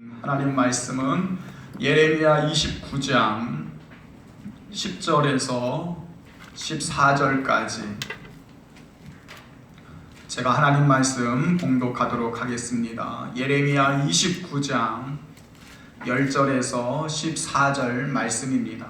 하나님 말씀은 예레미야 29장 10절에서 14절까지 제가 하나님 말씀 봉독하도록 하겠습니다. 예레미야 29장 10절에서 14절 말씀입니다.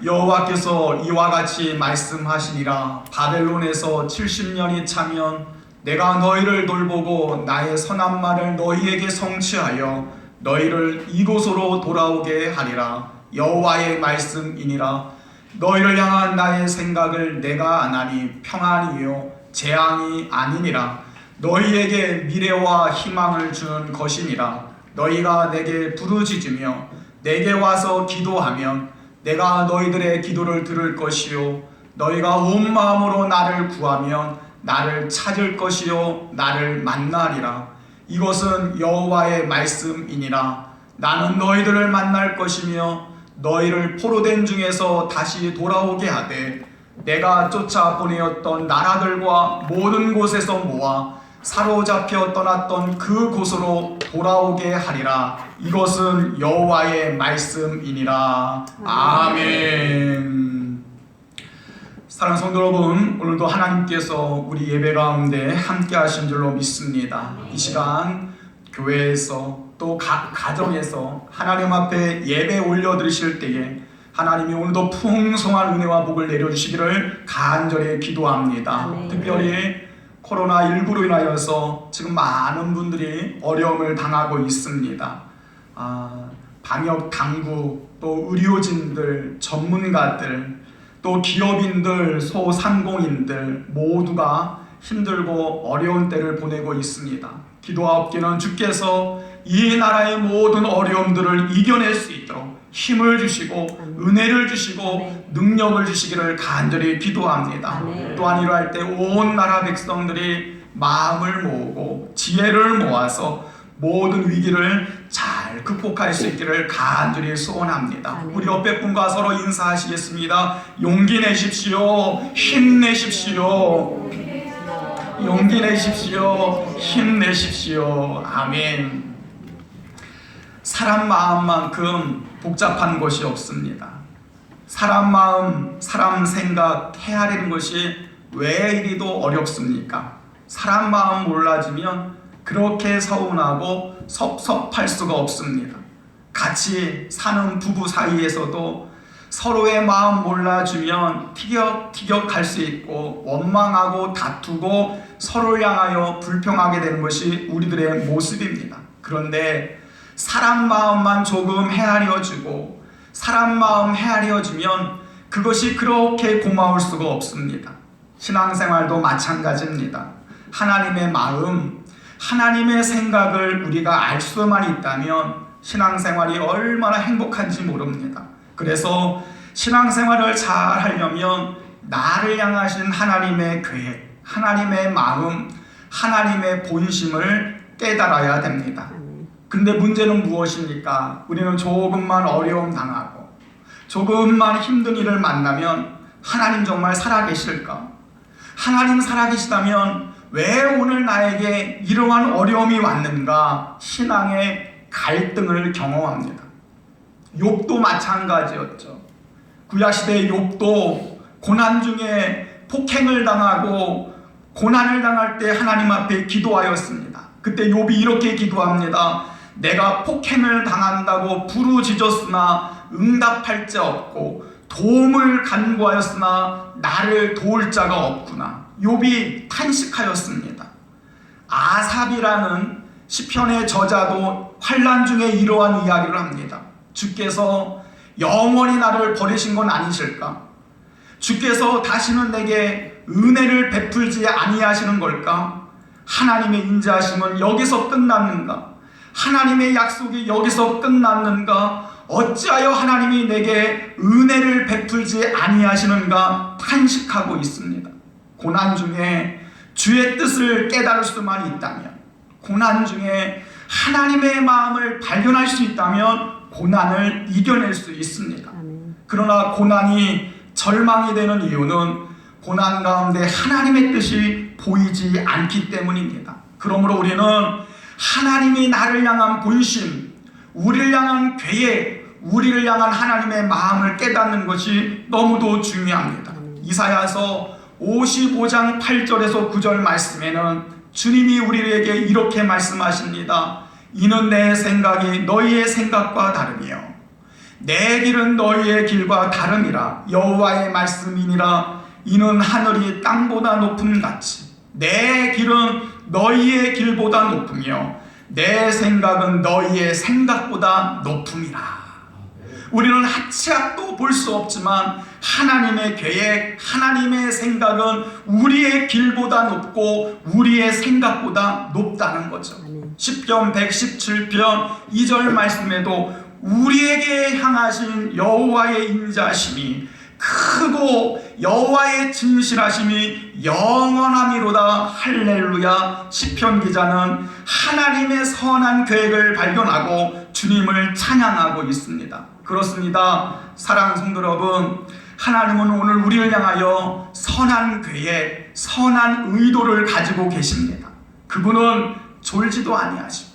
여호와께서 이와 같이 말씀하시니라. 바벨론에서 70년이 차면 내가 너희를 돌보고 나의 선한 말을 너희에게 성취하여 너희를 이곳으로 돌아오게 하리라. 여호와의 말씀이니라. 너희를 향한 나의 생각을 내가 아나니 평안이요 재앙이 아니니라. 너희에게 미래와 희망을 주는 것이니라. 너희가 내게 부르짖으며 내게 와서 기도하면 내가 너희들의 기도를 들을 것이요 너희가 온 마음으로 나를 구하면 나를 찾을 것이요 나를 만나리라. 이것은 여호와의 말씀이니라. 나는 너희들을 만날 것이며 너희를 포로된 중에서 다시 돌아오게 하되 내가 쫓아 보내었던 나라들과 모든 곳에서 모아 사로잡혀 떠났던 그 곳으로 돌아오게 하리라. 이것은 여호와의 말씀이니라. 아멘. 사랑하는 성도 여러분, 오늘도 하나님께서 우리 예배 가운데 함께 하신 줄로 믿습니다. 이 시간 교회에서 또 각 가정에서 하나님 앞에 예배 올려드리실 때에 하나님이 오늘도 풍성한 은혜와 복을 내려주시기를 간절히 기도합니다. 특별히 코로나19로 인하여서 지금 많은 분들이 어려움을 당하고 있습니다. 방역 당국, 또 의료진들, 전문가들, 또 기업인들, 소상공인들 모두가 힘들고 어려운 때를 보내고 있습니다. 기도하옵기는 주께서 이 나라의 모든 어려움들을 이겨낼 수 있도록 힘을 주시고 은혜를 주시고 능력을 주시기를 간절히 기도합니다. 또한 이러할 때 온 나라 백성들이 마음을 모으고 지혜를 모아서 모든 위기를 잘 극복할 수 있기를 간절히 소원합니다. 우리 옆에 분과 서로 인사하시겠습니다. 용기 내십시오. 힘내십시오. 용기 내십시오. 힘내십시오. 아멘. 사람 마음만큼 복잡한 것이 없습니다. 사람 마음, 사람 생각 헤아리는 것이 왜 이리도 어렵습니까? 사람 마음 몰라지면 그렇게 서운하고 섭섭할 수가 없습니다. 같이 사는 부부 사이에서도 서로의 마음 몰라주면 티격태격할 수 있고 원망하고 다투고 서로를 향하여 불평하게 되는 것이 우리들의 모습입니다. 그런데 사람 마음만 조금 헤아려주고 사람 마음 헤아려주면 그것이 그렇게 고마울 수가 없습니다. 신앙생활도 마찬가지입니다. 하나님의 마음, 하나님의 생각을 우리가 알 수만 있다면 신앙생활이 얼마나 행복한지 모릅니다. 그래서 신앙생활을 잘 하려면 나를 향하신 하나님의 계획, 하나님의 마음, 하나님의 본심을 깨달아야 됩니다. 근데 문제는 무엇입니까? 우리는 조금만 어려움 당하고 조금만 힘든 일을 만나면 하나님 정말 살아계실까? 하나님 살아계시다면 왜 오늘 나에게 이러한 어려움이 왔는가? 신앙의 갈등을 경험합니다. 욥도 마찬가지였죠. 구약시대의 욥도 고난 중에 폭행을 당하고 고난을 당할 때 하나님 앞에 기도하였습니다. 그때 욥이 이렇게 기도합니다. 내가 폭행을 당한다고 부르짖었으나 응답할 자 없고 도움을 간구하였으나 나를 도울 자가 없구나. 욥이 탄식하였습니다. 아삽이라는 시편의 저자도 환난 중에 이러한 이야기를 합니다. 주께서 영원히 나를 버리신 건 아니실까? 주께서 다시는 내게 은혜를 베풀지 아니하시는 걸까? 하나님의 인자하심은 여기서 끝났는가? 하나님의 약속이 여기서 끝났는가? 어찌하여 하나님이 내게 은혜를 베풀지 아니하시는가? 탄식하고 있습니다. 고난 중에 주의 뜻을 깨달을 수만 있다면, 고난 중에 하나님의 마음을 발견할 수 있다면 고난을 이겨낼 수 있습니다. 그러나 고난이 절망이 되는 이유는 고난 가운데 하나님의 뜻이 보이지 않기 때문입니다. 그러므로 우리는 하나님이 나를 향한 본심, 우리를 향한 계획, 우리를 향한 하나님의 마음을 깨닫는 것이 너무도 중요합니다. 이사야서 55장 8절에서 9절 말씀에는 주님이 우리에게 이렇게 말씀하십니다. 이는 내 생각이 너희의 생각과 다르며 내 길은 너희의 길과 다름이라. 여호와의 말씀이니라. 이는 하늘이 땅보다 높음같이 내 길은 너희의 길보다 높으며 내 생각은 너희의 생각보다 높음이라. 우리는 하치 앞도 볼 수 없지만 하나님의 계획, 하나님의 생각은 우리의 길보다 높고 우리의 생각보다 높다는 거죠. 시편 117편 2절 말씀에도 우리에게 향하신 여호와의 인자심이 크고 여호와의 진실하심이 영원함이로다. 할렐루야. 시편 기자는 하나님의 선한 계획을 발견하고 주님을 찬양하고 있습니다. 그렇습니다. 사랑하는 성도 여러분, 하나님은 오늘 우리를 향하여 선한 계획, 선한 의도를 가지고 계십니다. 그분은 졸지도 아니하시고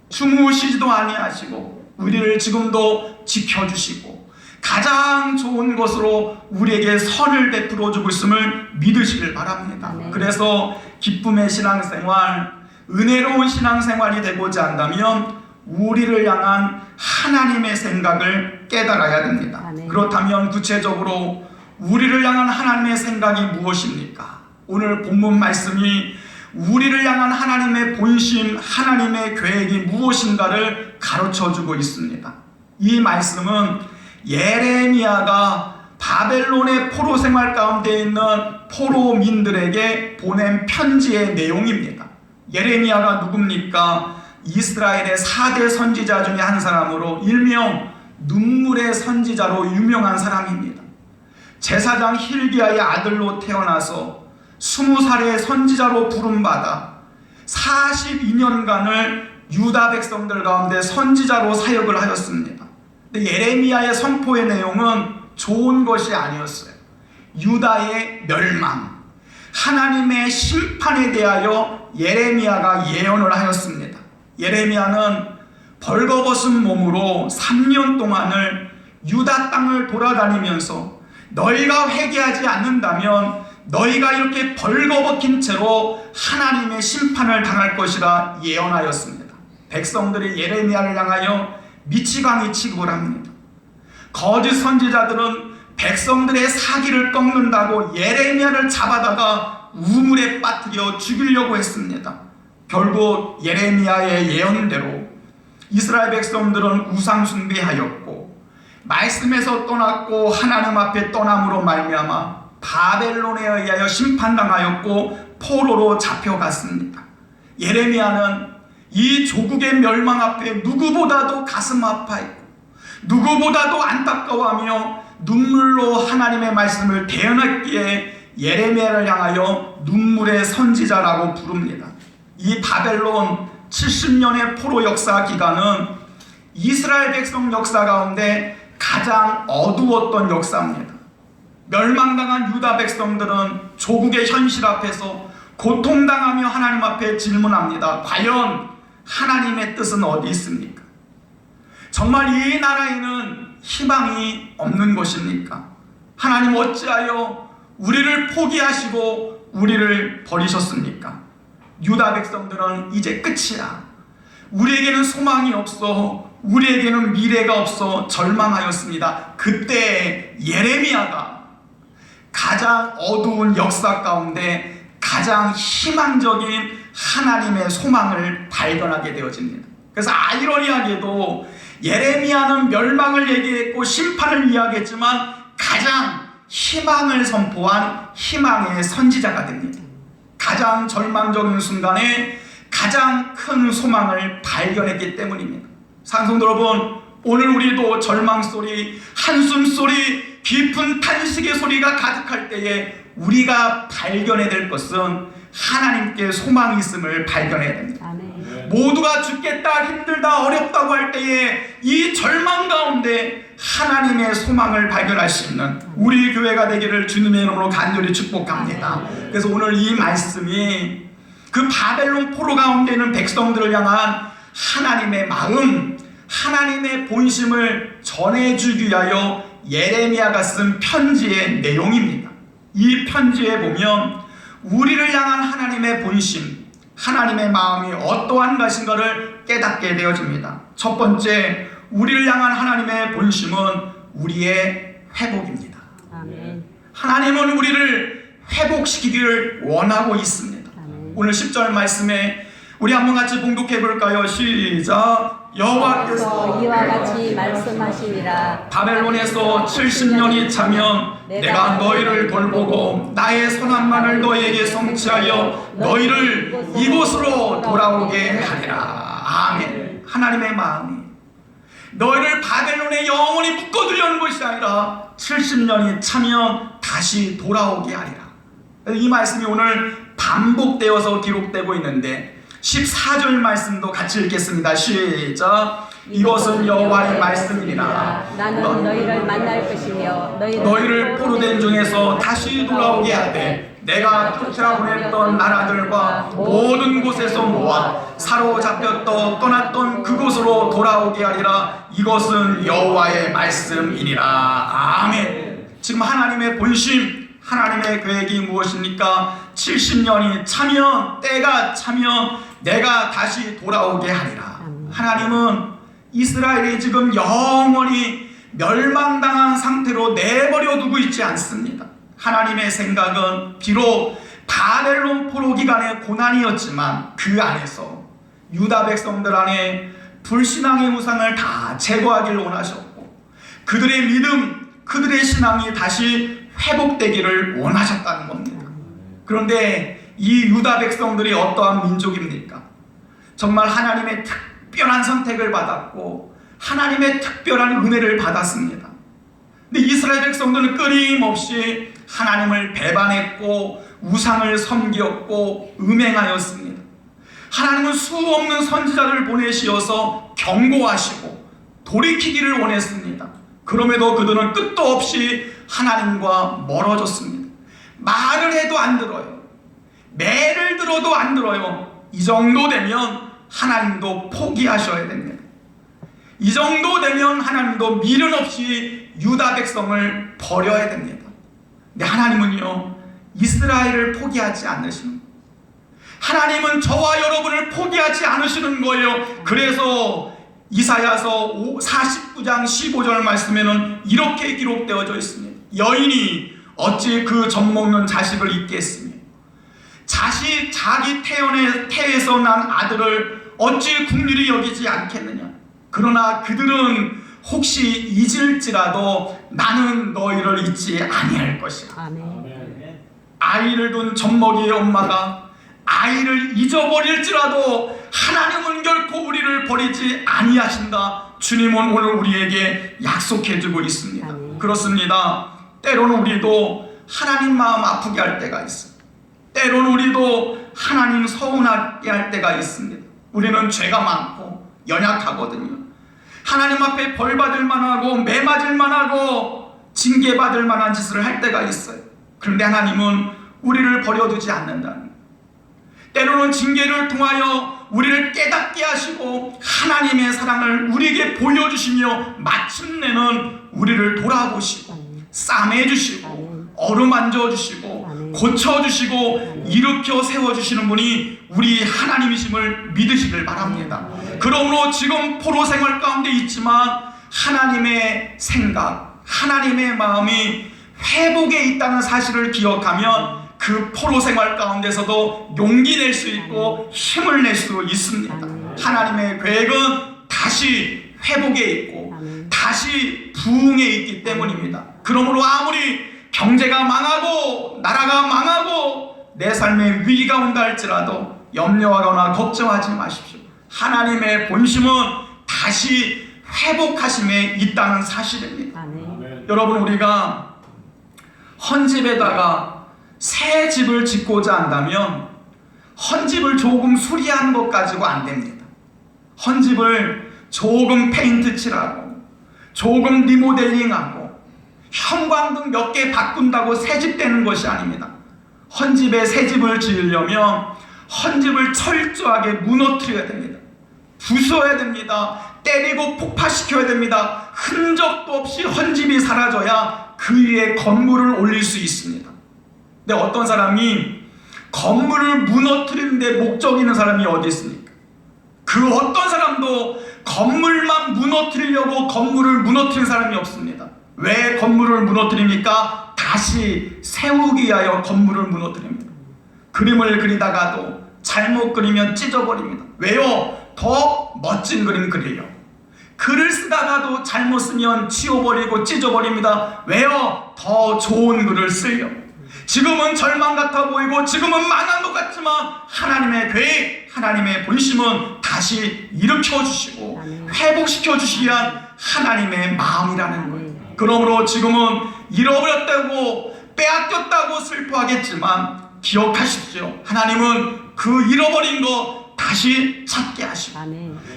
주무시지도 아니하시고 우리를 지금도 지켜주시고 가장 좋은 것으로 우리에게 선을 베풀어 주고 있음을 믿으시길 바랍니다. 그래서 기쁨의 신앙생활, 은혜로운 신앙생활이 되고자 한다면 우리를 향한 하나님의 생각을 깨달아야 됩니다. 그렇다면 구체적으로 우리를 향한 하나님의 생각이 무엇입니까? 오늘 본문 말씀이 우리를 향한 하나님의 본심, 하나님의 계획이 무엇인가를 가르쳐주고 있습니다. 이 말씀은 예레미야가 바벨론의 포로 생활 가운데 있는 포로민들에게 보낸 편지의 내용입니다. 예레미야가 누굽니까? 이스라엘의 4대 선지자 중에 한 사람으로 일명 눈물의 선지자로 유명한 사람입니다. 제사장 힐기야의 아들로 태어나서 20살의 선지자로 부름받아 42년간을 유다 백성들 가운데 선지자로 사역을 하였습니다. 근데 예레미야의 선포의 내용은 좋은 것이 아니었어요. 유다의 멸망, 하나님의 심판에 대하여 예레미야가 예언을 하였습니다. 예레미야는 벌거벗은 몸으로 3년 동안을 유다 땅을 돌아다니면서 너희가 회개하지 않는다면 너희가 이렇게 벌거벗긴 채로 하나님의 심판을 당할 것이라 예언하였습니다. 백성들이 예레미야를 향하여 미치광이 취급을 합니다. 거짓 선지자들은 백성들의 사기를 꺾는다고 예레미야를 잡아다가 우물에 빠뜨려 죽이려고 했습니다. 결국 예레미야의 예언대로 이스라엘 백성들은 우상 숭배하였고 말씀에서 떠났고 하나님 앞에 떠남으로 말미암아 바벨론에 의하여 심판당하였고 포로로 잡혀갔습니다. 예레미야는 이 조국의 멸망 앞에 누구보다도 가슴 아파했고 누구보다도 안타까워하며 눈물로 하나님의 말씀을 대언했기에 예레미야를 향하여 눈물의 선지자라고 부릅니다. 이 바벨론 70년의 포로 역사 기간은 이스라엘 백성 역사 가운데 가장 어두웠던 역사입니다. 멸망당한 유다 백성들은 조국의 현실 앞에서 고통당하며 하나님 앞에 질문합니다. 과연 하나님의 뜻은 어디 있습니까? 정말 이 나라에는 희망이 없는 것입니까? 하나님 어찌하여 우리를 포기하시고 우리를 버리셨습니까? 유다 백성들은 이제 끝이야. 우리에게는 소망이 없어. 우리에게는 미래가 없어 절망하였습니다. 그때 예레미야가 가장 어두운 역사 가운데 가장 희망적인 하나님의 소망을 발견하게 되어집니다. 그래서 아이러니하게도 예레미야는 멸망을 얘기했고 심판을 이야기했지만 가장 희망을 선포한 희망의 선지자가 됩니다. 가장 절망적인 순간에 가장 큰 소망을 발견했기 때문입니다. 상성도 여러분, 오늘 우리도 절망 소리, 한숨 소리, 깊은 탄식의 소리가 가득할 때에 우리가 발견해야 될 것은 하나님께 소망이 있음을 발견해야 됩니다. 아멘. 모두가 죽겠다, 힘들다, 어렵다고 할 때에 이 절망 가운데 하나님의 소망을 발견할 수 있는 우리 교회가 되기를 주님의 이름으로 간절히 축복합니다. 그래서 오늘 이 말씀이 그 바벨론 포로 가운데 있는 백성들을 향한 하나님의 마음, 하나님의 본심을 전해주기 위하여 예레미야가 쓴 편지의 내용입니다. 이 편지에 보면 우리를 향한 하나님의 본심, 하나님의 마음이 어떠한 것인가를 깨닫게 되어집니다. 첫 번째, 우리를 향한 하나님의 본심은 우리의 회복입니다. 아멘. 하나님은 우리를 회복시키기를 원하고 있습니다. 아멘. 오늘 10절 말씀에 우리 한번 같이 봉독해 볼까요? 시작. 여호와께서 이와 같이 말씀하시니라. 바벨론에서 70년이 차면 내가 너희를 돌보고 나의 선함만을 너희에게 성취하여 너희를 이곳으로 돌아오게 하리라. 아멘. 하나님의 마음이 너희를 바벨론에 영원히 묶어두려는 것이 아니라 70년이 차면 다시 돌아오게 하리라. 이 말씀이 오늘 반복되어서 기록되고 있는데 14절 말씀도 같이 읽겠습니다. 시작. 이것은 여호와의 말씀이니라. 나는 너희를 만날 것이며 너희를 포로된 중에서 다시 돌아오게 하되 내가 쫓아보냈던 나라들과 모든 곳에서 모아 사로잡혔던 떠났던 그곳으로 돌아오게 하리라. 이것은 여호와의 말씀이니라. 아멘. 지금 하나님의 본심, 하나님의 계획이 무엇입니까? 70년이 차면, 때가 차면 내가 다시 돌아오게 하리라. 하나님은 이스라엘이 지금 영원히 멸망당한 상태로 내버려 두고 있지 않습니다. 하나님의 생각은 비록 바벨론 포로 기간의 고난이었지만 그 안에서 유다 백성들 안에 불신앙의 우상을 다 제거하기를 원하셨고 그들의 믿음, 그들의 신앙이 다시 회복되기를 원하셨다는 겁니다. 그런데 이 유다 백성들이 어떠한 민족입니까? 정말 하나님의 특별한 선택을 받았고 하나님의 특별한 은혜를 받았습니다. 근데 이스라엘 백성들은 끊임없이 하나님을 배반했고 우상을 섬겼고 음행하였습니다. 하나님은 수없는 선지자를 보내시어서 경고하시고 돌이키기를 원했습니다. 그럼에도 그들은 끝도 없이 하나님과 멀어졌습니다. 말을 해도 안 들어요. 매를 들어도 안 들어요. 이 정도 되면 하나님도 포기하셔야 됩니다. 이 정도 되면 하나님도 미련 없이 유다 백성을 버려야 됩니다. 근데 하나님은요, 이스라엘을 포기하지 않으시는 거예요. 하나님은 저와 여러분을 포기하지 않으시는 거예요. 그래서 이사야서 49장 15절 말씀에는 이렇게 기록되어져 있습니다. 여인이 어찌 그 젖먹는 자식을 잊겠으며 자기 태에서 난 아들을 어찌 긍휼히 여기지 않겠느냐. 그러나 그들은 혹시 잊을지라도 나는 너희를 잊지 아니할 것이야. 아멘. 아이를 둔 젖먹이의 엄마가 아이를 잊어버릴지라도 하나님은 결코 우리를 버리지 아니하신다. 주님은 오늘 우리에게 약속해주고 있습니다. 아멘. 그렇습니다. 때로는 우리도 하나님 마음 아프게 할 때가 있습니다. 때로는 우리도 하나님 서운하게 할 때가 있습니다. 우리는 죄가 많고 연약하거든요. 하나님 앞에 벌받을 만하고 매맞을 만하고 징계받을 만한 짓을 할 때가 있어요. 그런데 하나님은 우리를 버려두지 않는다는 거예요. 때로는 징계를 통하여 우리를 깨닫게 하시고 하나님의 사랑을 우리에게 보여주시며 마침내는 우리를 돌아보시고 싸매주시고 어루만져 주시고 고쳐주시고 일으켜 세워주시는 분이 우리 하나님이심을 믿으시길 바랍니다. 그러므로 지금 포로 생활 가운데 있지만 하나님의 생각, 하나님의 마음이 회복에 있다는 사실을 기억하면 그 포로 생활 가운데서도 용기 낼 수 있고 힘을 낼 수 있습니다. 하나님의 계획은 다시 회복에 있고 다시 부흥에 있기 때문입니다. 그러므로 아무리 경제가 망하고 나라가 망하고 내 삶에 위기가 온다 할지라도 염려하거나 걱정하지 마십시오. 하나님의 본심은 다시 회복하심에 있다는 사실입니다. 아멘. 여러분, 우리가 헌집에다가 새 집을 짓고자 한다면 헌집을 조금 수리하는 것 가지고 안 됩니다. 헌집을 조금 페인트 칠하고 조금 리모델링하고 형광등 몇 개 바꾼다고 새 집 되는 것이 아닙니다. 헌집에 새 집을 지으려면 헌집을 철저하게 무너뜨려야 됩니다. 부숴야 됩니다. 때리고 폭파시켜야 됩니다. 흔적도 없이 헌집이 사라져야 그 위에 건물을 올릴 수 있습니다. 근데 어떤 사람이 건물을 무너뜨리는 데 목적 있는 사람이 어디 있습니까? 그 어떤 사람도 건물만 무너뜨리려고 건물을 무너뜨린 사람이 없습니다. 왜 건물을 무너뜨립니까? 다시 세우기 위하여 건물을 무너뜨립니다. 그림을 그리다가도 잘못 그리면 찢어버립니다. 왜요? 더 멋진 그림 그리려고. 글을 쓰다가도 잘못 쓰면 지워버리고 찢어버립니다. 왜요? 더 좋은 글을 쓰려고. 지금은 절망 같아 보이고 지금은 망한 것 같지만 하나님의 계획, 하나님의 본심은 다시 일으켜 주시고 회복시켜 주시기 위한 하나님의 마음이라는 거예요. 그러므로 지금은 잃어버렸다고 빼앗겼다고 슬퍼하겠지만 기억하십시오. 하나님은 그 잃어버린 거 다시 찾게 하시고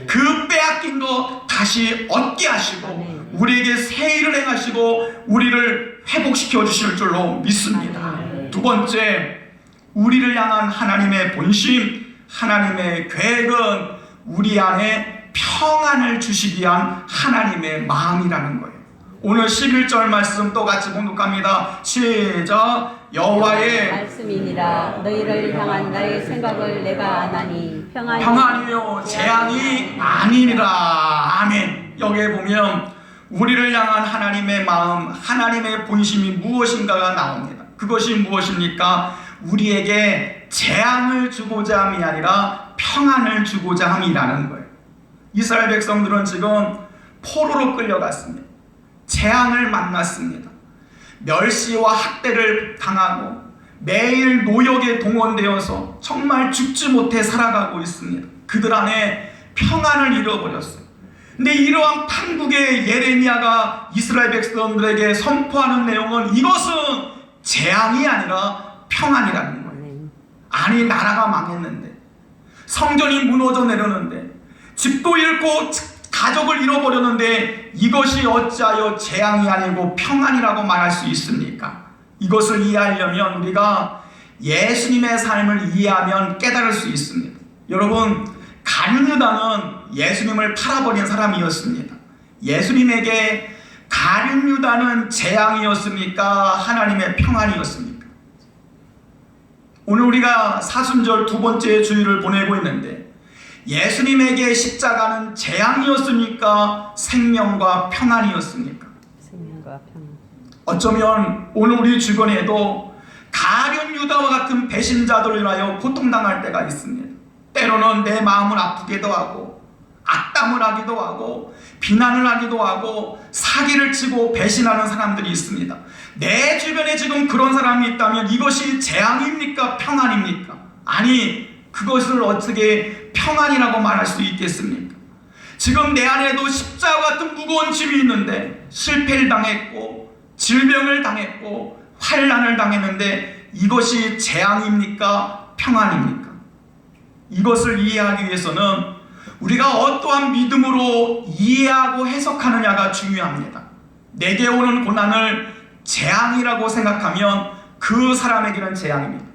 그 빼앗긴 거 다시 얻게 하시고 우리에게 새 일을 행하시고 우리를 회복시켜 주실 줄로 믿습니다. 두 번째, 우리를 향한 하나님의 본심, 하나님의 계획은 우리 안에 평안을 주시기 위한 하나님의 마음이라는 거예요. 오늘 11절 말씀 또 같이 봉독합니다. 시작. 여호와의 말씀이니라. 너희를 향한 나의 생각을 내가 아나니 평안이요 재앙이 아니니라. 아멘. 여기에 보면 우리를 향한 하나님의 마음, 하나님의 본심이 무엇인가가 나옵니다. 그것이 무엇입니까? 우리에게 재앙을 주고자 함이 아니라 평안을 주고자 함이라는 거예요. 이스라엘 백성들은 지금 포로로 끌려갔습니다. 재앙을 만났습니다. 멸시와 학대를 당하고 매일 노역에 동원되어서 정말 죽지 못해 살아가고 있습니다. 그들 안에 평안을 잃어버렸어요. 근데 이러한 판국의 예레미야가 이스라엘 백성들에게 선포하는 내용은 이것은 재앙이 아니라 평안이라는 거예요. 아니, 나라가 망했는데, 성전이 무너져 내렸는데, 집도 잃고 가족을 잃어버렸는데 이것이 어찌하여 재앙이 아니고 평안이라고 말할 수 있습니까? 이것을 이해하려면 우리가 예수님의 삶을 이해하면 깨달을 수 있습니다. 여러분, 가룟유다는 예수님을 팔아버린 사람이었습니다. 예수님에게 가룟유다는 재앙이었습니까? 하나님의 평안이었습니까? 오늘 우리가 사순절 두 번째 주일을 보내고 있는데 예수님에게 십자가는 재앙이었습니까? 생명과 평안이었습니까? 생명과 평안. 어쩌면 오늘 우리 주변에도 가룟유다와 같은 배신자들을 인하여 고통당할 때가 있습니다. 때로는 내 마음을 아프기도 하고 악담을 하기도 하고 비난을 하기도 하고 사기를 치고 배신하는 사람들이 있습니다. 내 주변에 지금 그런 사람이 있다면 이것이 재앙입니까? 평안입니까? 아니, 그것을 어떻게 평안이라고 말할 수 있겠습니까? 지금 내 안에도 십자가 같은 무거운 짐이 있는데 실패를 당했고 질병을 당했고 환난을 당했는데 이것이 재앙입니까? 평안입니까? 이것을 이해하기 위해서는 우리가 어떠한 믿음으로 이해하고 해석하느냐가 중요합니다. 내게 오는 고난을 재앙이라고 생각하면 그 사람에게는 재앙입니다.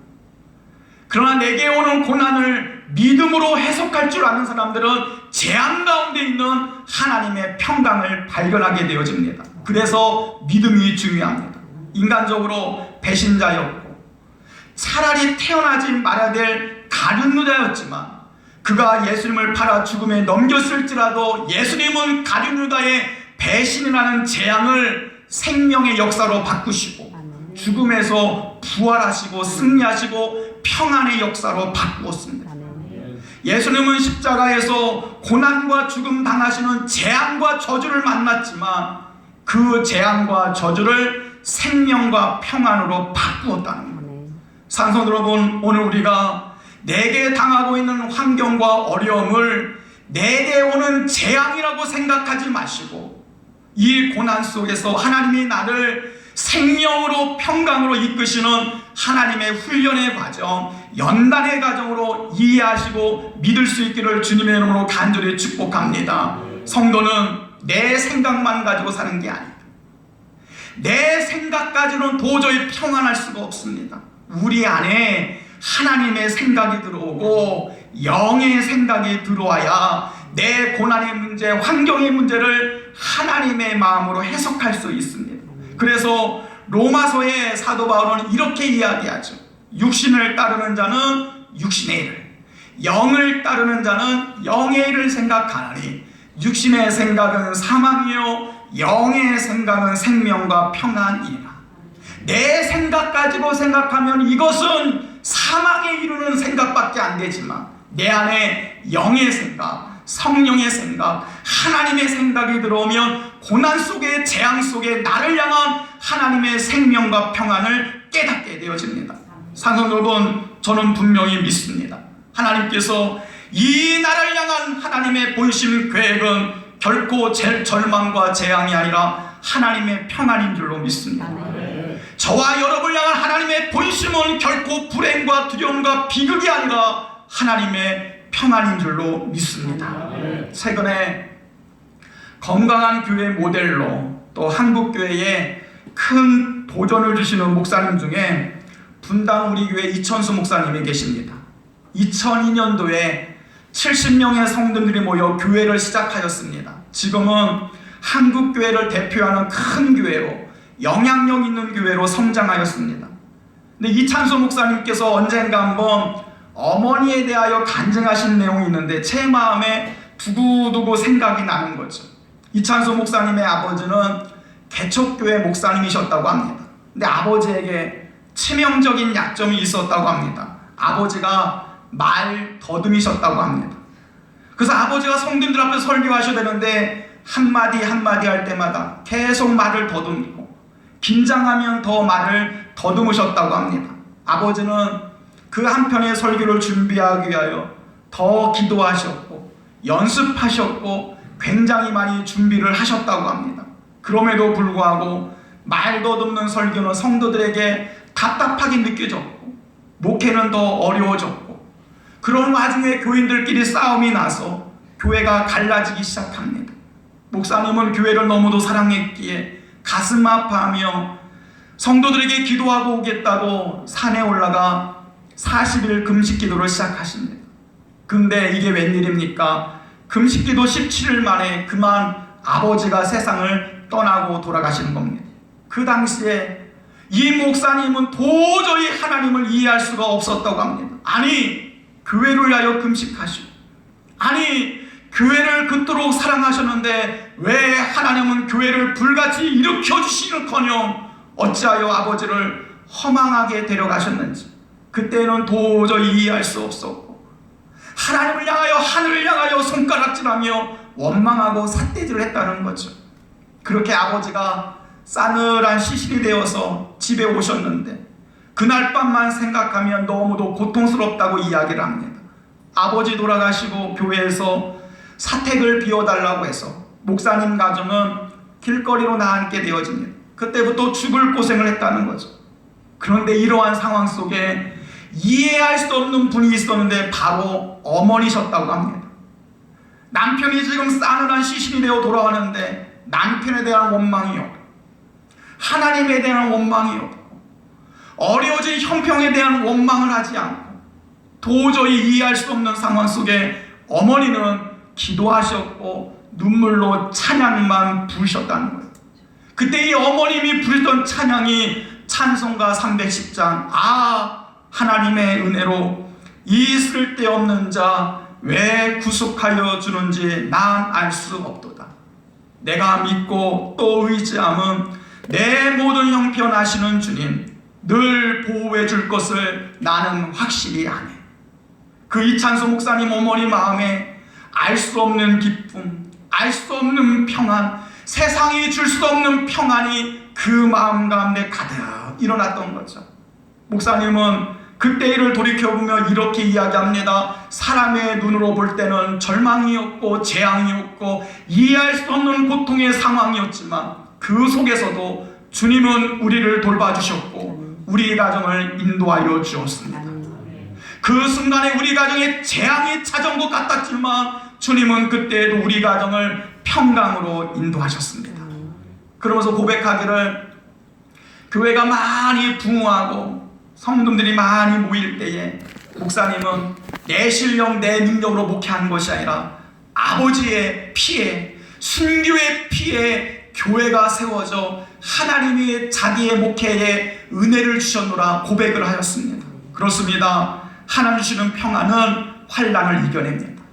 그러나 내게 오는 고난을 믿음으로 해석할 줄 아는 사람들은 재앙 가운데 있는 하나님의 평강을 발견하게 되어집니다. 그래서 믿음이 중요합니다. 인간적으로 배신자였고 차라리 태어나지 말아야 될 가룟유다였지만 그가 예수님을 팔아 죽음에 넘겼을지라도 예수님은 가룟유다의 배신이라는 재앙을 생명의 역사로 바꾸시고 죽음에서 부활하시고 승리하시고 평안의 역사로 바꾸었습니다. 예수님은 십자가에서 고난과 죽음 당하시는 재앙과 저주를 만났지만 그 재앙과 저주를 생명과 평안으로 바꾸었다는 거예요. 산성 여러분, 오늘 우리가 내게 당하고 있는 환경과 어려움을 내게 오는 재앙이라고 생각하지 마시고 이 고난 속에서 하나님이 나를 생명으로 평강으로 이끄시는 하나님의 훈련의 과정, 연단의 과정으로 이해하시고 믿을 수 있기를 주님의 이름으로 간절히 축복합니다. 성도는 내 생각만 가지고 사는 게 아니다. 내 생각 가지고는 도저히 평안할 수가 없습니다. 우리 안에 하나님의 생각이 들어오고 영의 생각이 들어와야 내 고난의 문제, 환경의 문제를 하나님의 마음으로 해석할 수 있습니다. 그래서 로마서의 사도 바울은 이렇게 이야기하죠. 육신을 따르는 자는 육신의 일을, 영을 따르는 자는 영의 일을 생각하나니 육신의 생각은 사망이요 영의 생각은 생명과 평안이라. 내 생각 가지고 생각하면 이것은 사망에 이르는 생각밖에 안 되지만 내 안에 영의 생각, 성령의 생각, 하나님의 생각이 들어오면 고난 속에, 재앙 속에 나를 향한 하나님의 생명과 평안을 깨닫게 되어집니다. 사랑하는 여러분, 저는 분명히 믿습니다. 하나님께서 이 나라를 향한 하나님의 본심 계획은 결코 절망과 재앙이 아니라 하나님의 평안인 줄로 믿습니다. 저와 여러분을 향한 하나님의 본심은 결코 불행과 두려움과 비극이 아니라 하나님의 평안인 줄로 믿습니다. 최근에 건강한 교회 모델로 또 한국교회에 큰 도전을 주시는 목사님 중에 분당 우리 교회 이천수 목사님이 계십니다. 2002년도에 70명의 성도들이 모여 교회를 시작하였습니다. 지금은 한국교회를 대표하는 큰 교회로, 영향력 있는 교회로 성장하였습니다. 근데 이찬수 목사님께서 언젠가 한번 어머니에 대하여 간증하신 내용이 있는데 제 마음에 두고두고 생각이 나는 거죠. 이찬수 목사님의 아버지는 개척교회 목사님이셨다고 합니다. 근데 아버지에게 치명적인 약점이 있었다고 합니다. 아버지가 말 더듬이셨다고 합니다. 그래서 아버지가 성도들 앞에 설교하셔야 되는데 한마디 한마디 할 때마다 계속 말을 더듬고 긴장하면 더 말을 더듬으셨다고 합니다. 아버지는 그 한편의 설교를 준비하기 위하여 더 기도하셨고 연습하셨고 굉장히 많이 준비를 하셨다고 합니다. 그럼에도 불구하고 말 더듬는 설교는 성도들에게 답답하게 느껴졌고 목회는 더 어려워졌고 그런 와중에 교인들끼리 싸움이 나서 교회가 갈라지기 시작합니다. 목사님은 교회를 너무도 사랑했기에 가슴 아파하며 성도들에게 기도하고 오겠다고 산에 올라가 40일 금식기도를 시작하십니다. 근데 이게 웬일입니까? 금식기도 17일 만에 그만 아버지가 세상을 떠나고 돌아가시는 겁니다. 그 당시에 이 목사님은 도저히 하나님을 이해할 수가 없었다고 합니다. 아니 교회를 위하여 금식하시고 아니 교회를 그토록 사랑하셨는데 왜 하나님은 교회를 불같이 일으켜주시는커녕 어찌하여 아버지를 허망하게 데려가셨는지 그때는 도저히 이해할 수 없었고 하나님을 향하여 하늘을 향하여 손가락질하며 원망하고 삿대질을 했다는 거죠. 그렇게 아버지가 싸늘한 시신이 되어서 집에 오셨는데 그날 밤만 생각하면 너무도 고통스럽다고 이야기를 합니다. 아버지 돌아가시고 교회에서 사택을 비워달라고 해서 목사님 가정은 길거리로 나앉게 되어집니다. 그때부터 죽을 고생을 했다는 거죠. 그런데 이러한 상황 속에 이해할 수 없는 분이 있었는데 바로 어머니셨다고 합니다. 남편이 지금 싸늘한 시신이 되어 돌아가는데 남편에 대한 원망이 없고 하나님에 대한 원망이 없고 어려워진 형편에 대한 원망을 하지 않고 도저히 이해할 수 없는 상황 속에 어머니는 기도하셨고 눈물로 찬양만 부르셨다는 거예요. 그때 이 어머님이 부르던 찬양이 찬송가 310장 하나님의 은혜로 이 쓸데없는 자 왜 구속하여 주는지 난 알 수 없도다. 내가 믿고 또 의지함은 내 모든 형편 아시는 주님 늘 보호해 줄 것을 나는 확실히 아네. 그 이찬수 목사님 어머니 마음에 알 수 없는 기쁨, 알 수 없는 평안, 세상이 줄 수 없는 평안이 그 마음 가운데 가득 일어났던 거죠. 목사님은 그때 일을 돌이켜보며 이렇게 이야기합니다. 사람의 눈으로 볼 때는 절망이었고 재앙이었고 이해할 수 없는 고통의 상황이었지만 그 속에서도 주님은 우리를 돌봐주셨고 우리 가정을 인도하여 주었습니다. 그 순간에 우리 가정에 재앙이 찾아온 것 같았지만 주님은 그때에도 우리 가정을 평강으로 인도하셨습니다. 그러면서 고백하기를 교회가 많이 부흥하고 성도들이 많이 모일 때에 목사님은 내 실력, 내 능력으로 목회하는 것이 아니라 아버지의 피에, 순교의 피에 교회가 세워져 하나님이 자기의 목회에 은혜를 주셨노라 고백을 하였습니다. 그렇습니다. 하나님 주시는 평안은 환난을 이겨냅니다.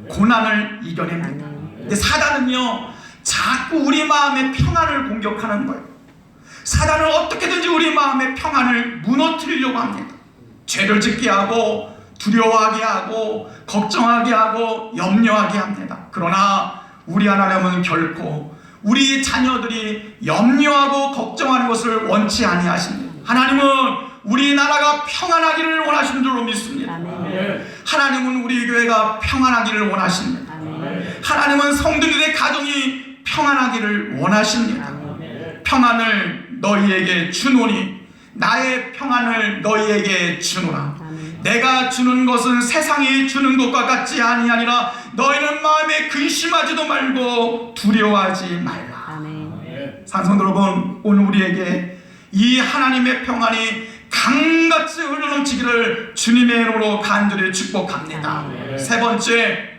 고난을 이겨냅니다. 근데 사단은요, 자꾸 우리 마음의 평안을 공격하는 거예요. 사단은 어떻게든지 우리 마음의 평안을 무너뜨리려고 합니다. 죄를 짓게 하고 두려워하게 하고 걱정하게 하고 염려하게 합니다. 그러나 우리 하나님은 결코 우리 자녀들이 염려하고 걱정하는 것을 원치 아니하십니다. 하나님은 우리나라가 평안하기를 원하시는 줄로 믿습니다. 아멘. 하나님은 우리 교회가 평안하기를 원하십니다. 아멘. 하나님은 성도들의 가정이 평안하기를 원하십니다. 아멘. 평안을 너희에게 주노니 나의 평안을 너희에게 주노라. 아멘. 내가 주는 것은 세상이 주는 것과 같지 아니하니라. 너희는 마음에 근심하지도 말고 두려워하지 말라. 아멘. 산성도 여러분, 오늘 우리에게 이 하나님의 평안이 강같이 흘러넘치기를 주님의 이름으로 간절히 축복합니다. 아멘. 세 번째,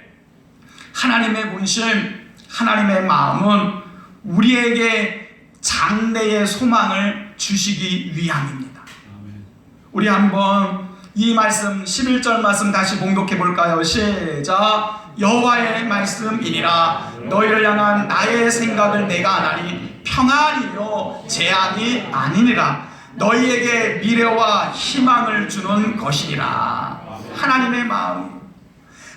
하나님의 본심, 하나님의 마음은 우리에게 장래의 소망을 주시기 위함입니다. 우리 한번 이 말씀 11절 말씀 다시 봉독해 볼까요? 시작. 여호와의 말씀이니라. 너희를 향한 나의 생각을 내가 아나니 평안이요 재앙이 아니니라. 너희에게 미래와 희망을 주는 것이니라. 하나님의 마음.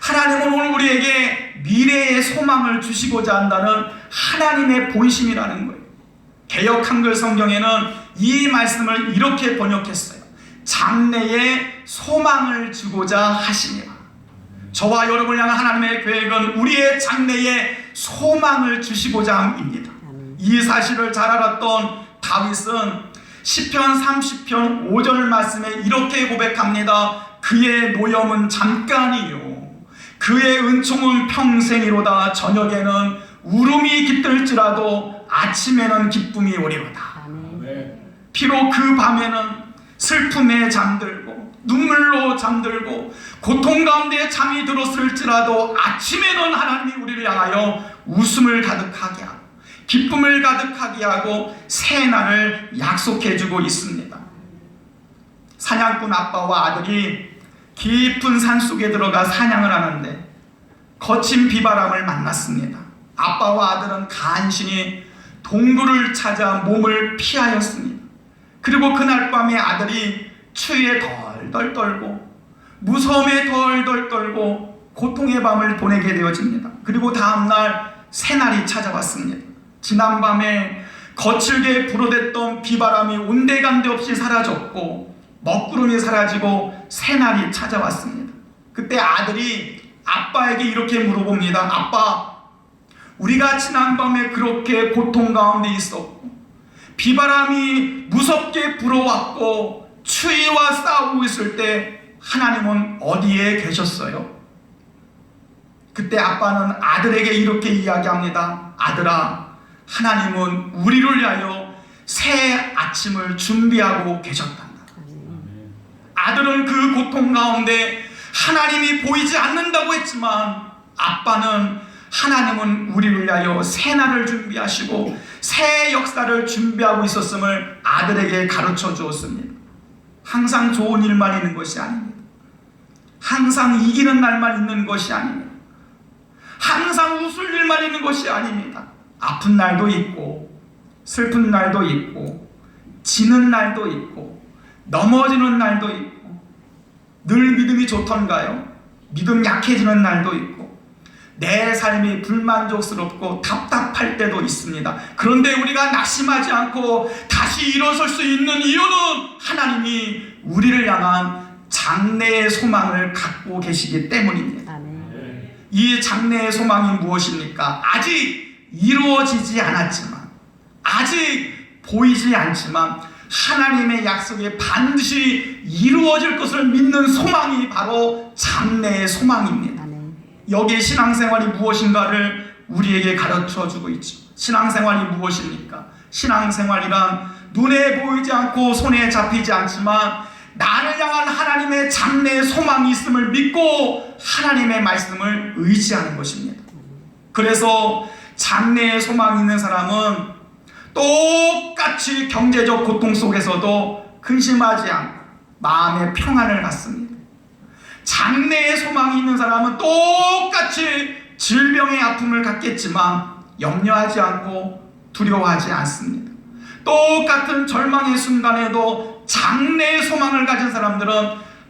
하나님은 오늘 우리에게 미래의 소망을 주시고자 한다는 하나님의 본심이라는 거예요. 개역 한글 성경에는 이 말씀을 이렇게 번역했어요. 장래의 소망을 주고자 하시니라. 저와 여러분을 향한 하나님의 계획은 우리의 장래에 소망을 주시고자 함입니다. 이 사실을 잘 알았던 다윗은 시편 30편 5절 말씀에 이렇게 고백합니다. 그의 노염은 잠깐이요 그의 은총은 평생이로다. 저녁에는 울음이 깃들지라도 아침에는 기쁨이 오리로다. 비록 그 밤에는 슬픔에 잠들고 눈물로 잠들고 고통 가운데 잠이 들었을지라도 아침에는 하나님이 우리를 향하여 웃음을 가득하게 하고 기쁨을 가득하게 하고 새 날을 약속해주고 있습니다. 사냥꾼 아빠와 아들이 깊은 산속에 들어가 사냥을 하는데 거친 비바람을 만났습니다. 아빠와 아들은 간신히 동굴을 찾아 몸을 피하였습니다. 그리고 그날 밤에 아들이 추위에 덜덜 떨고 무서움에 덜덜 떨고 고통의 밤을 보내게 되어집니다. 그리고 다음날 새날이 찾아왔습니다. 지난밤에 거칠게 불어댔던 비바람이 온데간데 없이 사라졌고 먹구름이 사라지고 새날이 찾아왔습니다. 그때 아들이 아빠에게 이렇게 물어봅니다. 아빠, 우리가 지난밤에 그렇게 고통 가운데 있었고 비바람이 무섭게 불어왔고 추위와 싸우고 있을 때 하나님은 어디에 계셨어요? 그때 아빠는 아들에게 이렇게 이야기합니다. 아들아, 하나님은 우리를 위하여 새 아침을 준비하고 계셨단다. 아들은 그 고통 가운데 하나님이 보이지 않는다고 했지만 아빠는 하나님은 우리를 위하여 새 날을 준비하시고 새 역사를 준비하고 있었음을 아들에게 가르쳐 주었습니다. 항상 좋은 일만 있는 것이 아닙니다. 항상 이기는 날만 있는 것이 아닙니다. 항상 웃을 일만 있는 것이 아닙니다. 아픈 날도 있고 슬픈 날도 있고 지는 날도 있고 넘어지는 날도 있고 늘 믿음이 좋던가요? 믿음 약해지는 날도 있고 내 삶이 불만족스럽고 답답할 때도 있습니다. 그런데 우리가 낙심하지 않고 다시 일어설 수 있는 이유는 하나님이 우리를 향한 장래의 소망을 갖고 계시기 때문입니다. 이 장래의 소망이 무엇입니까? 아직 이루어지지 않았지만 아직 보이지 않지만 하나님의 약속이 반드시 이루어질 것을 믿는 소망이 바로 장래의 소망입니다. 여기에 신앙생활이 무엇인가를 우리에게 가르쳐주고 있죠. 신앙생활이 무엇입니까? 신앙생활이란 눈에 보이지 않고 손에 잡히지 않지만 나를 향한 하나님의 장래의 소망이 있음을 믿고 하나님의 말씀을 의지하는 것입니다. 그래서 장래의 소망이 있는 사람은 똑같이 경제적 고통 속에서도 근심하지 않고 마음의 평안을 갖습니다. 장래의 소망이 있는 사람은 똑같이 질병의 아픔을 갖겠지만 염려하지 않고 두려워하지 않습니다. 똑같은 절망의 순간에도 장래의 소망을 가진 사람들은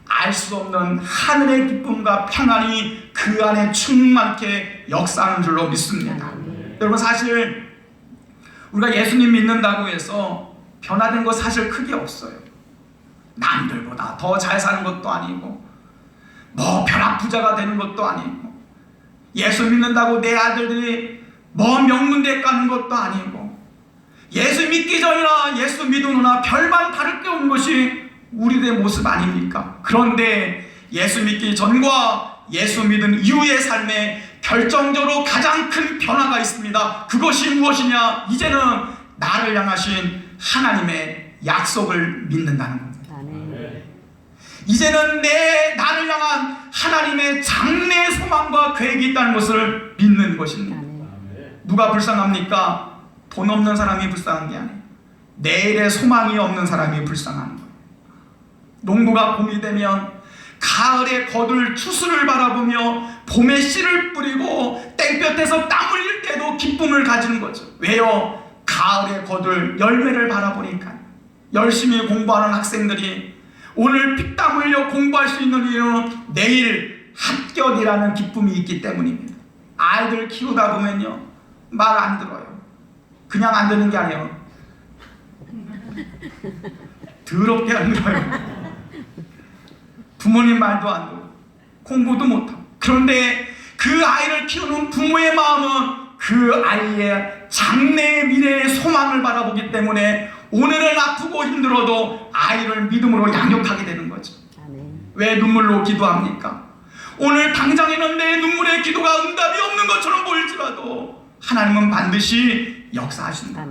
알 수 없는 하늘의 기쁨과 평안이 그 안에 충만케 역사하는 줄로 믿습니다. 여러분, 사실 우리가 예수님 믿는다고 해서 변화된 거 사실 크게 없어요. 남들보다 더 잘 사는 것도 아니고 뭐 벼락부자가 되는 것도 아니고 예수 믿는다고 내 아들들이 뭐 명문대 가는 것도 아니고 예수 믿기 전이나 예수 믿은 후나 별반 다를 게 없는 것이 우리들의 모습 아닙니까? 그런데 예수 믿기 전과 예수 믿은 이후의 삶에 결정적으로 가장 큰 변화가 있습니다. 그것이 무엇이냐? 이제는 나를 향하신 하나님의 약속을 믿는다는 겁니다. 이제는 나를 향한 하나님의 장래의 소망과 계획이 있다는 것을 믿는 것입니다. 누가 불쌍합니까? 돈 없는 사람이 불쌍한 게 아니에요. 내일의 소망이 없는 사람이 불쌍한 거예요. 농부가 봄이 되면 가을에 거둘 추수를 바라보며 봄에 씨를 뿌리고 땡볕에서 땀 흘릴 때도 기쁨을 가지는 거죠. 왜요? 가을에 거둘 열매를 바라보니까. 열심히 공부하는 학생들이 오늘 피땀 흘려 공부할 수 있는 이유는 내일 합격이라는 기쁨이 있기 때문입니다. 아이들 키우다 보면요, 말 안 들어요. 그냥 안 듣는 게 아니에요. 더럽게 안 들어요. 부모님 말도 안 듣고 공부도 못하고. 그런데 그 아이를 키우는 부모의 마음은 그 아이의 장래의 미래의 소망을 바라보기 때문에 오늘은 아프고 힘들어도 아이를 믿음으로 양육하게 되는 거죠. 왜 눈물로 기도합니까? 오늘 당장에는 내 눈물의 기도가 응답이 없는 것처럼 보일지라도 하나님은 반드시 역사하신다.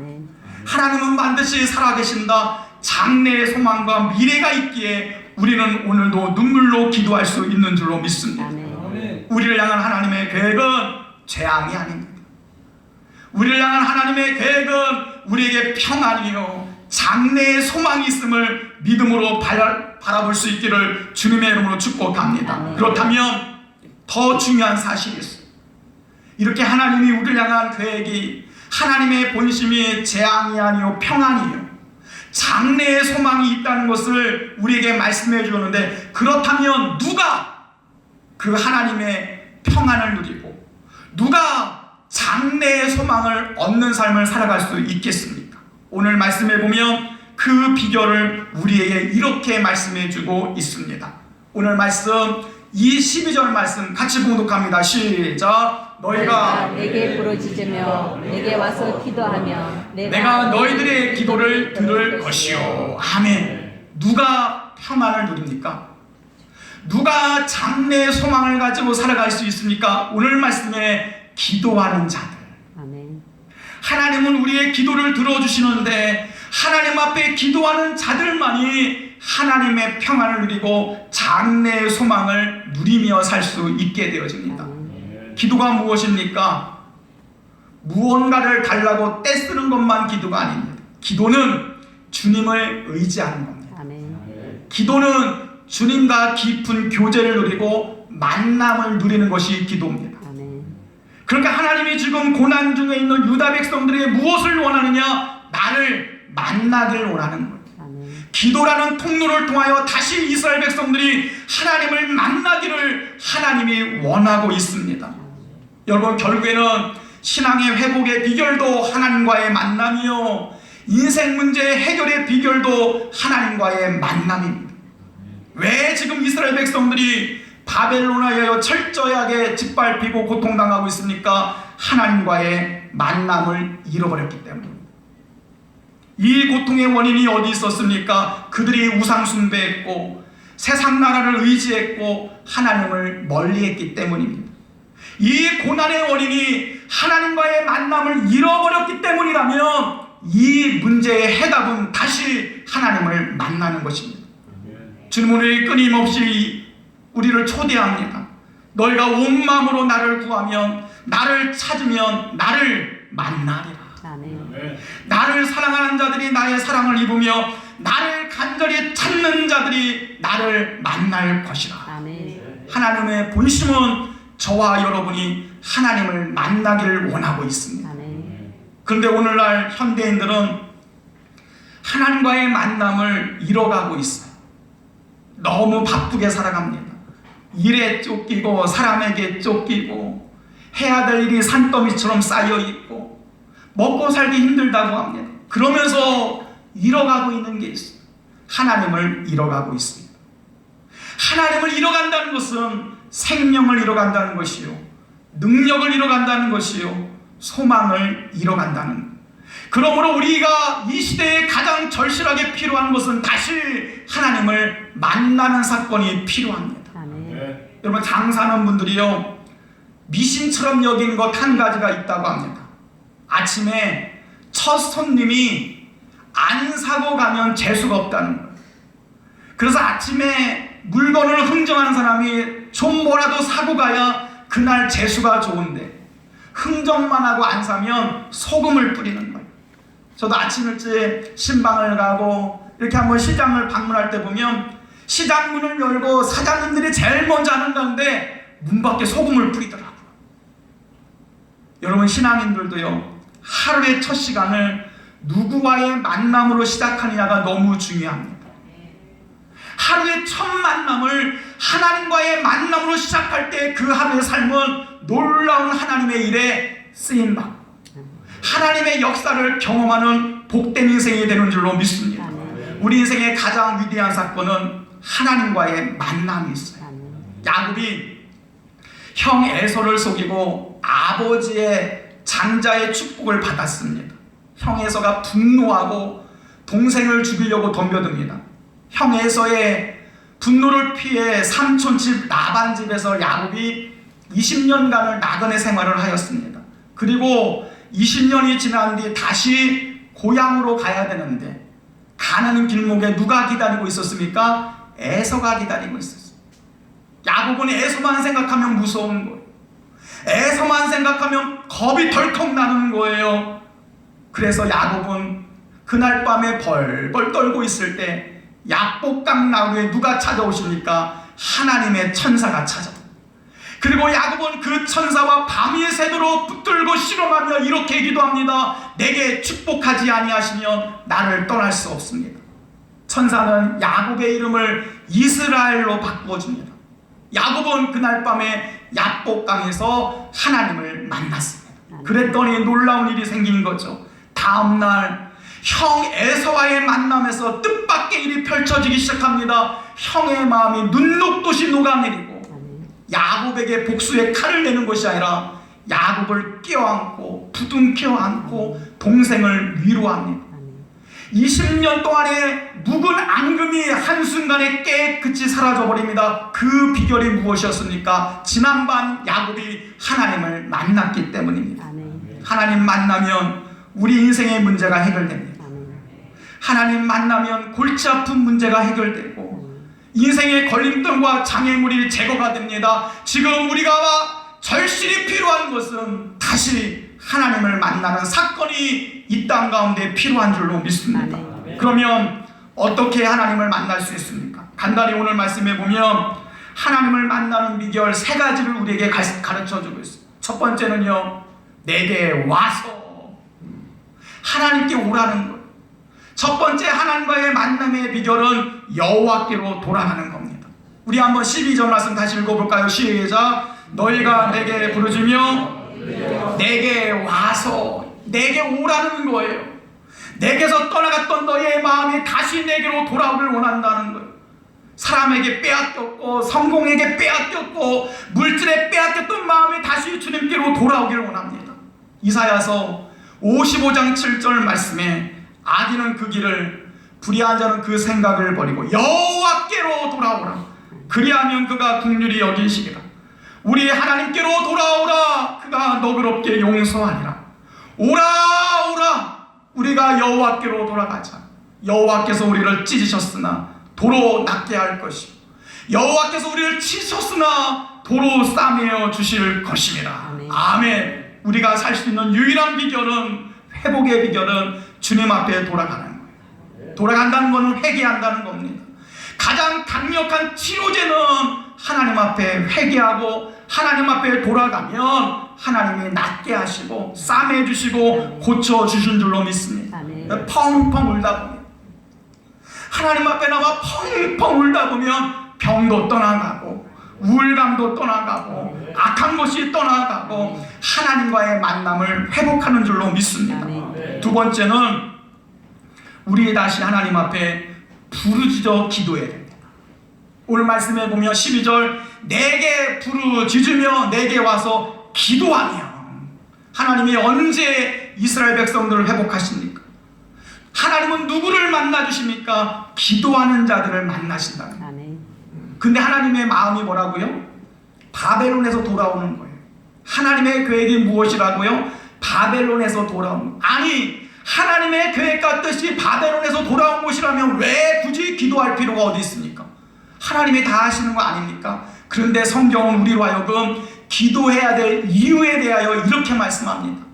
하나님은 반드시 살아계신다. 장래의 소망과 미래가 있기에 우리는 오늘도 눈물로 기도할 수 있는 줄로 믿습니다. 우리를 향한 하나님의 계획은 재앙이 아닙니다. 우리를 향한 하나님의 계획은 우리에게 평안이요 장래의 소망이 있음을 믿음으로 바라볼 수 있기를 주님의 이름으로 축복합니다. 그렇다면 더 중요한 사실이 있어요. 이렇게 하나님이 우리를 향한 계획이 하나님의 본심이 재앙이 아니요 평안이요 장래의 소망이 있다는 것을 우리에게 말씀해 주었는데, 그렇다면 누가 그 하나님의 평안을 누리고 누가 장래의 소망을 얻는 삶을 살아갈 수 있겠습니까? 오늘 말씀해 보면 그 비결을 우리에게 이렇게 말씀해 주고 있습니다. 오늘 말씀 이 12절 말씀 같이 봉독합니다. 시작. 너희가 내게 부르짖으며 내게 와서 기도하며 내가 너희들의 기도를 들을 것이요. 아멘. 누가 평안을 누립니까? 누가 장래의 소망을 가지고 살아갈 수 있습니까? 오늘 말씀에 기도하는 자들. 아멘. 하나님은 우리의 기도를 들어주시는데 하나님 앞에 기도하는 자들만이 하나님의 평안을 누리고 장래의 소망을 누리며 살 수 있게 되어집니다. 기도가 무엇입니까? 무언가를 달라고 떼쓰는 것만 기도가 아닙니다. 기도는 주님을 의지하는 겁니다. 아멘. 기도는 주님과 깊은 교제를 누리고 만남을 누리는 것이 기도입니다. 아멘. 그러니까 하나님이 지금 고난 중에 있는 유다 백성들에게 무엇을 원하느냐? 나를 만나길 원하는 거예요. 기도라는 통로를 통하여 다시 이스라엘 백성들이 하나님을 만나기를 하나님이 원하고 있습니다. 여러분, 결국에는 신앙의 회복의 비결도 하나님과의 만남이요 인생 문제 해결의 비결도 하나님과의 만남입니다. 왜 지금 이스라엘 백성들이 바벨론에 의하여 철저하게 짓밟히고 고통당하고 있습니까? 하나님과의 만남을 잃어버렸기 때문입니다. 이 고통의 원인이 어디 있었습니까? 그들이 우상 숭배했고 세상 나라를 의지했고 하나님을 멀리했기 때문입니다. 이 고난의 원인이 하나님과의 만남을 잃어버렸기 때문이라면 이 문제의 해답은 다시 하나님을 만나는 것입니다. 주님은 우리 끊임없이 우리를 초대합니다. 너희가 온 마음으로 나를 구하면, 나를 찾으면 나를 만나리라. 아멘. 나를 사랑하는 자들이 나의 사랑을 입으며 나를 간절히 찾는 자들이 나를 만날 것이라. 아멘. 하나님의 본심은 저와 여러분이 하나님을 만나기를 원하고 있습니다. 아멘. 그런데 오늘날 현대인들은 하나님과의 만남을 잃어가고 있어요. 너무 바쁘게 살아갑니다. 일에 쫓기고 사람에게 쫓기고 해야 될 일이 산더미처럼 쌓여있고 먹고 살기 힘들다고 합니다. 그러면서 잃어가고 있는 게 있어요. 하나님을 잃어가고 있습니다. 하나님을 잃어간다는 것은 생명을 잃어간다는 것이요, 능력을 잃어간다는 것이요, 소망을 잃어간다는 것. 그러므로 우리가 이 시대에 가장 절실하게 필요한 것은 다시 하나님을 만나는 사건이 필요합니다. 아멘. 여러분, 장사하는 분들이요, 미신처럼 여긴 것 한 가지가 있다고 합니다. 아침에 첫 손님이 안 사고 가면 재수가 없다는 거예요. 그래서 아침에 물건을 흥정하는 사람이 좀 뭐라도 사고 가야 그날 재수가 좋은데, 흥정만 하고 안 사면 소금을 뿌리는 거예요. 저도 아침 일찍 신방을 가고 이렇게 한번 시장을 방문할 때 보면 시장 문을 열고 사장님들이 제일 먼저 하는 가운데 문 밖에 소금을 뿌리더라고요. 여러분, 신앙인들도요, 하루의 첫 시간을 누구와의 만남으로 시작하느냐가 너무 중요합니다. 하루의 첫 만남을 하나님과의 만남으로 시작할 때 그 하루의 삶은 놀라운 하나님의 일에 쓰임받고 하나님의 역사를 경험하는 복된 인생이 되는 줄로 믿습니다. 우리 인생의 가장 위대한 사건은 하나님과의 만남이 있어요. 야곱이 형 에서를 속이고 아버지의 장자의 축복을 받았습니다. 형 에서가 분노하고 동생을 죽이려고 덤벼듭니다. 형 에서의 분노를 피해 삼촌 집 라반 집에서 야곱이 20년간을 나그네 생활을 하였습니다. 그리고 20년이 지난 뒤 다시 고향으로 가야 되는데 가는 길목에 누가 기다리고 있었습니까? 에서가 기다리고 있었어요. 야곱은 에서만 생각하면 무서운 거예요. 에서만 생각하면 겁이 덜컥 나는 거예요. 그래서 야곱은 그날 밤에 벌벌 떨고 있을 때 약복강 나무에 누가 찾아오십니까? 하나님의 천사가 찾아옵니다. 그리고 야곱은 그 천사와 밤이 새도록 붙들고 씨름하며 이렇게 기도합니다. 내게 축복하지 아니하시면 나를 떠날 수 없습니다. 천사는 야곱의 이름을 이스라엘로 바꿔줍니다. 야곱은 그날 밤에 약복강에서 하나님을 만났습니다. 그랬더니 놀라운 일이 생긴 거죠. 다음날 형 에서와의 만남에서 뜻밖의 일이 펼쳐지기 시작합니다. 형의 마음이 눈 녹듯이 녹아내리고 야곱에게 복수의 칼을 내는 것이 아니라 야곱을 껴안고 부둥켜 안고 동생을 위로합니다. 20년 동안의 묵은 앙금이 한순간에 깨끗이 사라져버립니다. 그 비결이 무엇이었습니까? 지난밤 야곱이 하나님을 만났기 때문입니다. 하나님 만나면 우리 인생의 문제가 해결됩니다. 하나님 만나면 골치 아픈 문제가 해결되고 인생의 걸림돌과 장애물이 제거가 됩니다. 지금 우리가 절실히 필요한 것은 다시 하나님을 만나는 사건이 이 땅 가운데 필요한 줄로 믿습니다. 그러면 어떻게 하나님을 만날 수 있습니까? 간단히 오늘 말씀해 보면 하나님을 만나는 비결 세 가지를 우리에게 가르쳐주고 있어요. 첫 번째는요, 내게 와서 하나님께 오라는 거예요. 첫 번째 하나님과의 만남의 비결은 여호와께로 돌아가는 겁니다. 우리 한번 12절 말씀 다시 읽어볼까요? 시작. 너희가 내게 부르짖으며 내게 와서 내게 오라는 거예요. 내게서 떠나갔던 너희의 마음이 다시 내게로 돌아오길 원한다는 거예요. 사람에게 빼앗겼고 성공에게 빼앗겼고 물질에 빼앗겼던 마음이 다시 주님께로 돌아오길 원합니다. 이사야서 55장 7절 말씀에 악인은 그 길을 불의한 자는 그 생각을 버리고 여호와께로 돌아오라. 그리하면 그가 긍휼히 여기시리라. 우리 하나님께로 돌아오라. 그가 너그럽게 용서하리라. 오라 오라. 우리가 여호와께로 돌아가자. 여호와께서 우리를 찢으셨으나 도로 낫게 할 것이고 여호와께서 우리를 치셨으나 도로 싸매어 주실 것입니다. 아멘. 우리가 살 수 있는 유일한 비결은, 회복의 비결은 주님 앞에 돌아가는 거예요. 돌아간다는 것은 회개한다는 겁니다. 가장 강력한 치료제는 하나님 앞에 회개하고 하나님 앞에 돌아가면 하나님이 낫게 하시고 싸매 주시고 고쳐 주신 줄로 믿습니다. 펑펑 울다 보면, 하나님 앞에 나와 펑펑 울다 보면 병도 떠나가고 우울감도 떠나가고 악한 것이 떠나가고 하나님과의 만남을 회복하는 줄로 믿습니다. 두 번째는 우리 다시 하나님 앞에 부르짖어 기도해야 됩니다. 오늘 말씀에 보면 12절, 내게 부르짖으며 내게 와서 기도하며. 하나님이 언제 이스라엘 백성들을 회복하십니까? 하나님은 누구를 만나주십니까? 기도하는 자들을 만나신다는 거예요. 근데 하나님의 마음이 뭐라고요? 바벨론에서 돌아오는 거예요. 하나님의 계획이 무엇이라고요? 바벨론에서 돌아오는 거예요. 아니, 하나님의 계획과 뜻이 바벨론에서 돌아온 것이라면 왜 굳이 기도할 필요가 어디 있습니까? 하나님이 다 하시는 거 아닙니까? 그런데 성경은 우리로 하여금 기도해야 될 이유에 대하여 이렇게 말씀합니다.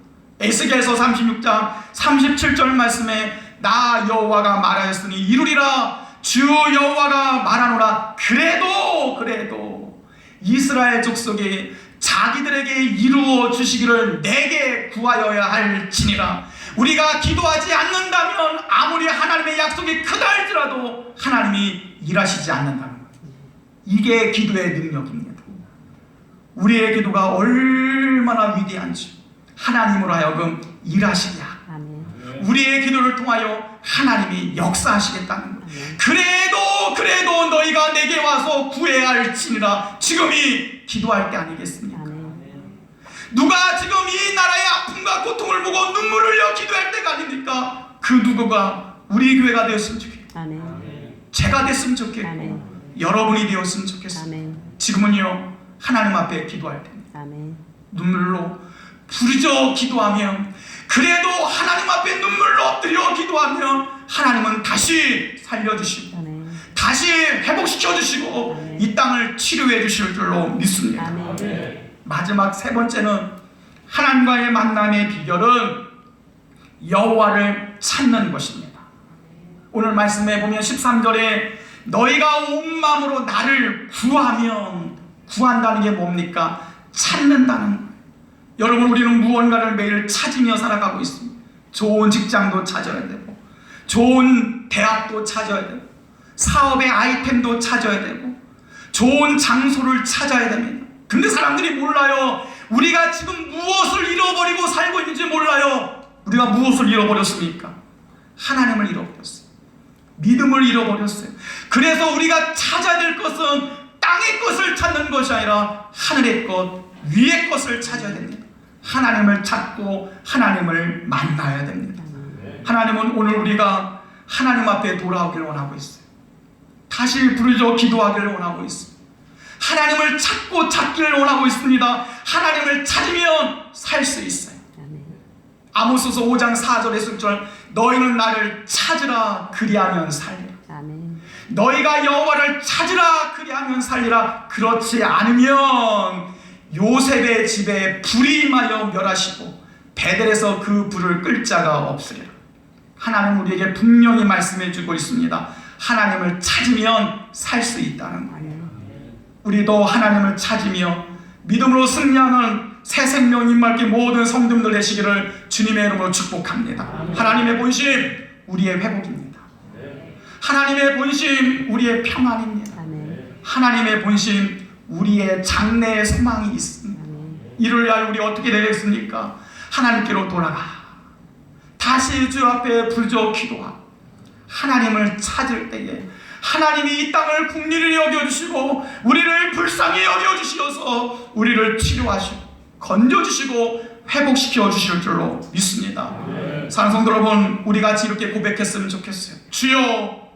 에스겔서 36장 37절 말씀에 나 여호와가 말하였으니 이루리라. 주 여호와가 말하노라. 그래도 이스라엘 족속이 자기들에게 이루어 주시기를 내게 구하여야 할지니라. 우리가 기도하지 않는다면 아무리 하나님의 약속이 크다 할지라도 하나님이 일하시지 않는다는 거예요. 이게 기도의 능력입니다. 우리의 기도가 얼마나 위대한지 하나님으로 하여금 일하시게 하고 우리의 기도를 통하여 하나님이 역사하시겠다는 거예요. 그래도 너희가 내게 와서 구해야 할지니라. 지금이 기도할 때 아니겠습니까? 누가 지금 이 나라의 아픔과 고통을 보고 눈물을 흘려 기도할 때가 아닙니까? 그 누구가 우리 교회가 되었으면 좋겠고 제가 됐으면 좋겠고 여러분이 되었으면 좋겠습니다. 지금은요, 하나님 앞에 기도할 때입니다. 눈물로 부르짖어 기도하면, 그래도 하나님 앞에 눈물로 엎드려 기도하면 하나님은 다시 살려주시고 다시 회복시켜 주시고 이 땅을 치료해 주실 줄로 믿습니다. 마지막 세 번째는 하나님과의 만남의 비결은 여호와를 찾는 것입니다. 오늘 말씀에 보면 13절에 너희가 온 마음으로 나를 구하면, 구한다는 게 뭡니까? 찾는다는 거예요. 여러분, 우리는 무언가를 매일 찾으며 살아가고 있습니다. 좋은 직장도 찾아야 되고 좋은 대학도 찾아야 되고 사업의 아이템도 찾아야 되고 좋은 장소를 찾아야 됩니다. 근데 사람들이 몰라요. 우리가 지금 무엇을 잃어버리고 살고 있는지 몰라요. 우리가 무엇을 잃어버렸습니까? 하나님을 잃어버렸어요. 믿음을 잃어버렸어요. 그래서 우리가 찾아야 될 것은 땅의 것을 찾는 것이 아니라 하늘의 것, 위의 것을 찾아야 됩니다. 하나님을 찾고 하나님을 만나야 됩니다. 하나님은 오늘 우리가 하나님 앞에 돌아오기를 원하고 있어요. 다시 부르짖어 기도하기를 원하고 있습니다. 하나님을 찾고 찾기를 원하고 있습니다. 하나님을 찾으면 살 수 있어요. 아모스서 5장 4절의 순절, 너희는 나를 찾으라 그리하면 살리라. 너희가 여호와를 찾으라 그리하면 살리라. 그렇지 않으면 요셉의 집에 불이 임하여 멸하시고 베델에서 그 불을 끌 자가 없으리라. 하나님 우리에게 분명히 말씀해 주고 있습니다. 하나님을 찾으면 살 수 있다는 거예요. 우리도 하나님을 찾으며 믿음으로 승리하는 새 생명 임맑게 모든 성도들 되시기를 주님의 이름으로 축복합니다. 하나님의 본심 우리의 회복입니다. 하나님의 본심 우리의 평안입니다. 하나님의 본심 우리의 장래의 소망이 있습니다. 이를 위하여 우리 어떻게 되겠습니까? 하나님께로 돌아가 다시 주 앞에 부르짖어 기도하고 하나님을 찾을 때에 하나님이 이 땅을 긍휼히 여겨주시고 우리를 불쌍히 여겨주시어서 우리를 치료하시고 건져주시고 회복시켜 주실 줄로 믿습니다. 사랑하는 성도 여러분, 우리 같이 이렇게 고백했으면 좋겠어요. 주여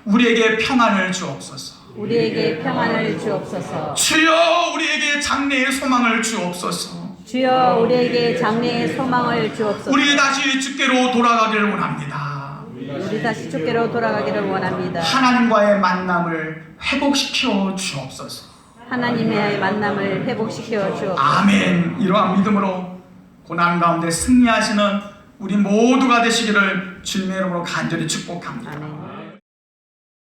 우리에게 평안을 주옵소서. 우리에게 평안을 주옵소서. 주여 우리에게 장래의 소망을 주옵소서. 주여 우리에게 장래의 소망을 주옵소서. 우리 다시 주께로 돌아가기를 원합니다. 우리 다시 주께로 돌아가기를 원합니다. 하나님과의 만남을 회복시켜 주옵소서. 하나님의 만남을 회복시켜 주옵소서. 아멘. 이러한 믿음으로 고난 가운데 승리하시는 우리 모두가 되시기를 주님의 이름으로 간절히 축복합니다. 아멘.